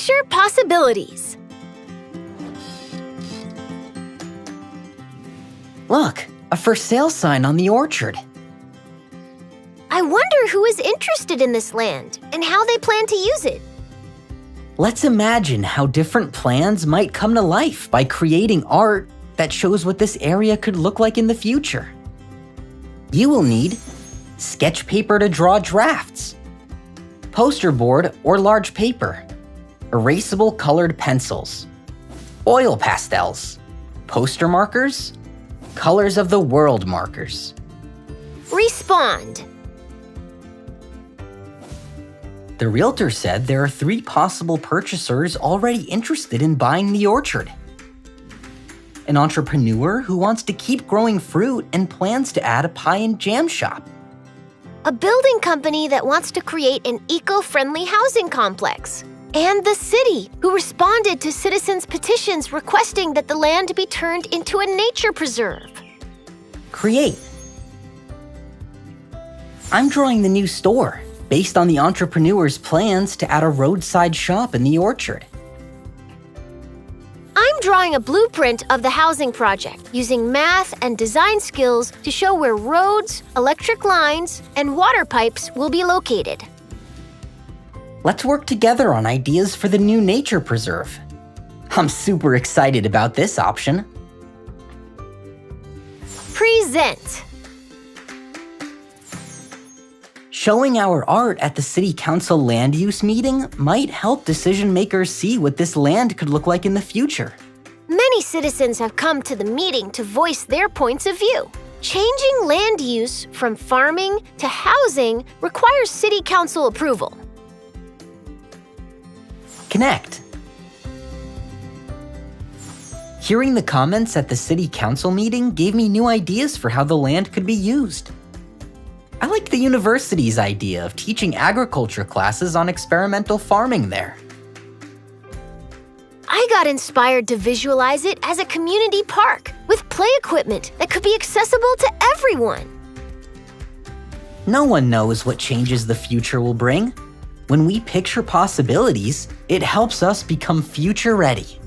Picture possibilities. Look, a for sale sign on the orchard. I wonder who is interested in this land and how they plan to use it. Let's imagine how different plans might come to life by creating art that shows what this area could look like in the future. You will need sketch paper to draw drafts, poster board or large paper, erasable colored pencils, oil pastels, poster markers, colors of the world markers. Respond. The realtor said there are 3 possible purchasers already interested in buying the orchard. An entrepreneur who wants to keep growing fruit and plans to add a pie and jam shop. A building company that wants to create an eco-friendly housing complex. And the city, who responded to citizens' petitions requesting that the land be turned into a nature preserve. Create. I'm drawing the new store, based on the entrepreneur's plans to add a roadside shop in the orchard. I'm drawing a blueprint of the housing project using math and design skills to show where roads, electric lines, and water pipes will be located. Let's work together on ideas for the new nature preserve. I'm super excited about this option. Present. Showing our art at the City Council land use meeting might help decision makers see what this land could look like in the future. Many citizens have come to the meeting to voice their points of view. Changing land use from farming to housing requires City Council approval. Connect. Hearing the comments at the City Council meeting gave me new ideas for how the land could be used. I liked the university's idea of teaching agriculture classes on experimental farming there. I got inspired to visualize it as a community park with play equipment that could be accessible to everyone. No one knows what changes the future will bring. When we picture possibilities, it helps us become future ready.